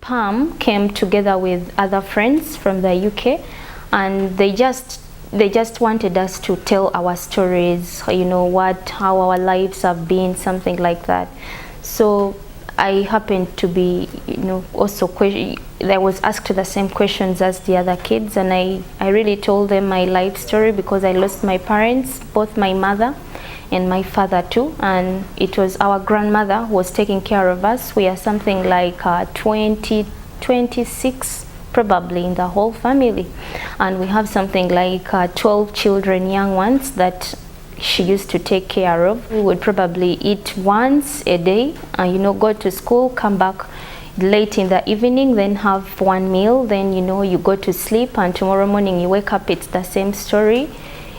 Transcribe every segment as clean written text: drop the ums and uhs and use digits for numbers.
Pam came together with other friends from the UK, and they just wanted us to tell our stories, how our lives have been, something like that. So I happened to be, also I was asked the same questions as the other kids, and I really told them my life story, because I lost my parents, both my mother and my father too, and it was our grandmother who was taking care of us. We are something like 26 probably in the whole family, and we have something like 12 children, young ones, that she used to take care of. We would probably eat once a day, go to school, come back late in the evening, then have one meal, then you go to sleep, and tomorrow morning you wake up, it's the same story.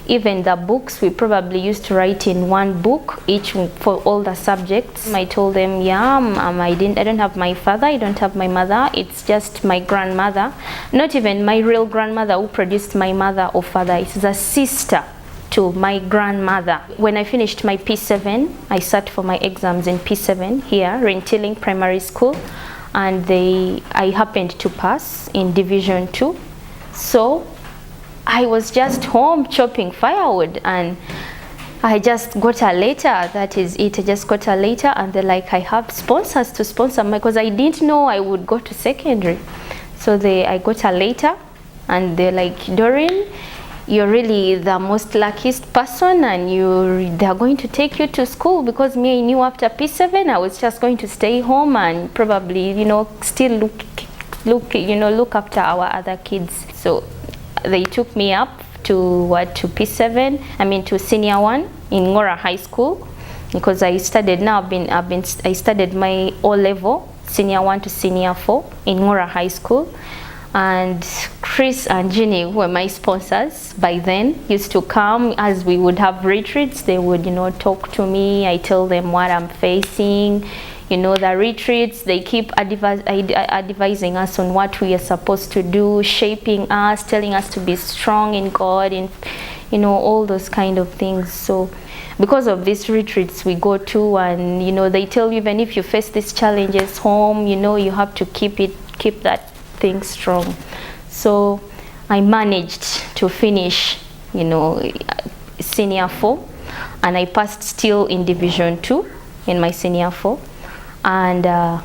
Even the books, we probably used to write in one book each for all the subjects. I told them, I don't have my father, I don't have my mother, it's just my grandmother. Not even my real grandmother who produced my mother or father, it's the sister to my grandmother. When I finished my P7, I sat for my exams in P7 here in Tilling Primary School, and I happened to pass in Division 2. So I was just home chopping firewood, and I just got a letter. That is it. I just got a letter, and they're like, I have sponsors to sponsor me, because I didn't know I would go to secondary. So I got a letter, and they're like, Doreen, you're really the most luckiest person, and they're going to take you to school, because me, I knew after P7 I was just going to stay home and probably still look after our other kids. So they took me up to P7, to senior 1 in Ngora High School, because I studied I studied my O level senior 1 to senior 4 in Ngora High School. And Chris and Ginny, who were my sponsors by then, used to come as we would have retreats. They would talk to me. I tell them what I'm facing. The retreats, they keep advising us on what we are supposed to do, shaping us, telling us to be strong in God, and all those kind of things. So because of these retreats we go to, and they tell you, even if you face these challenges home, you have to keep that thing strong. So I managed to finish senior 4, and I passed still in Division 2 in my senior 4. And I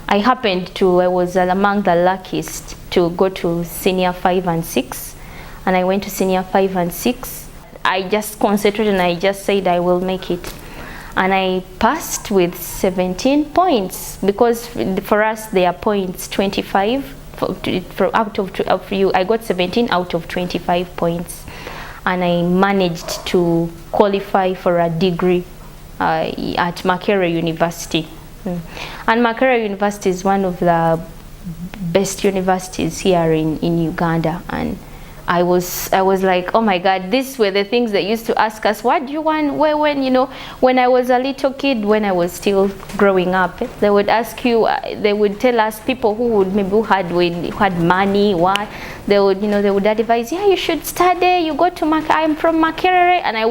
was among the luckiest to go to senior 5 and 6, and I went to senior 5 and 6. I just concentrated, and I just said I will make it, and I passed with 17 points, because for us they are points 25 out of you. I got 17 out of 25 points, and I managed to qualify for a degree at Makerere University. And Makerere University is one of the best universities here in Uganda, and I was like, oh my God, these were the things they used to ask us, what do you want, when I was a little kid, when I was still growing up. They would ask you, they would tell us, people who had money, what they would advise, you should study, you go to I'm from Makerere, and I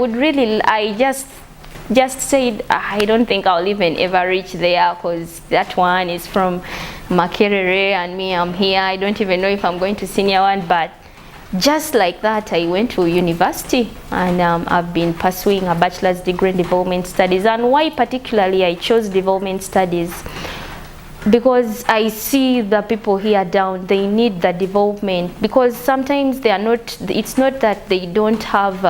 just said, I don't think I'll even ever reach there, because that one is from Makerere and me, I'm here. I don't even know if I'm going to senior 1, but just like that, I went to university, and I've been pursuing a bachelor's degree in development studies. And why particularly I chose development studies? Because I see the people here down, they need the development, because sometimes it's not that they don't have,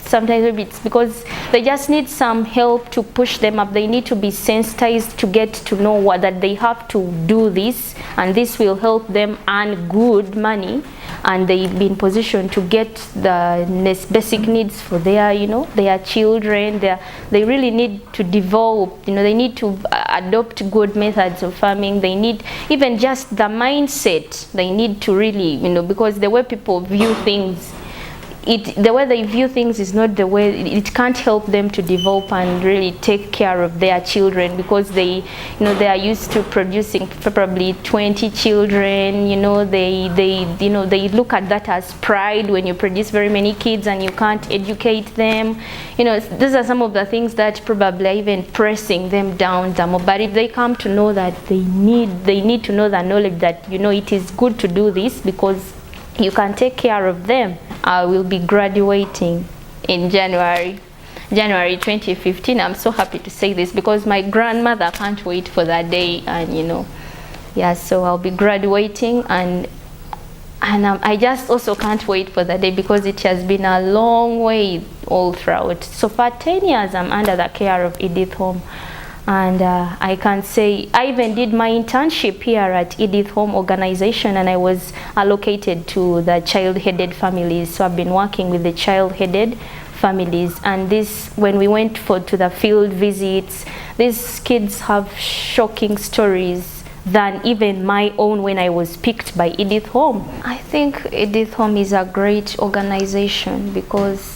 sometimes it's because they just need some help to push them up. They need to be sensitized to get to know that they have to do this, and this will help them earn good money, and they be in position to get the basic needs for their children. They really need to develop, they need to adopt good methods of farming. They need even just the mindset. They need to really, because the way people view things, the way they view things is not the way. It can't help them to develop and really take care of their children, because they are used to producing probably 20 children. They look at that as pride when you produce very many kids and you can't educate them. These are some of the things that probably are even pressing them down the more. But if they come to know that they need to know the knowledge that it is good to do this because you can take care of them. I will be graduating in January 2015. I'm so happy to say this because my grandmother can't wait for that day, and so I'll be graduating, and I just also can't wait for that day because it has been a long way all throughout. So for 10 years I'm under the care of Edith Home. And I can say I even did my internship here at Edith Home organization, and I was allocated to the child-headed families. So I've been working with the child-headed families, and when we went to the field visits, these kids have shocking stories than even my own when I was picked by Edith Home. I think Edith Home is a great organization because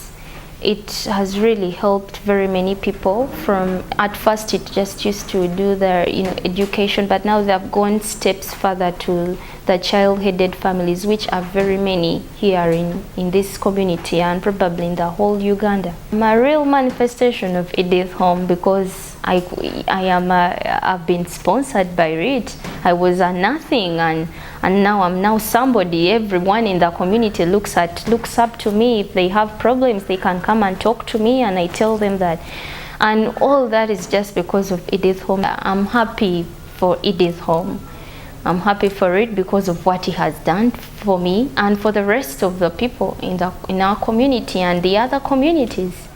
it has really helped very many people. From at first it just used to do their education, but now they have gone steps further to the child-headed families, which are very many here in this community and probably in the whole Uganda. I'm a real manifestation of Edith Home because I've been sponsored by it. I was a nothing, and now I'm somebody. Everyone in the community looks up to me. If they have problems, they can come and talk to me, and I tell them that. And all that is just because of Edith Home. I'm happy for Edith Home. I'm happy for it because of what he has done for me and for the rest of the people in our community and the other communities.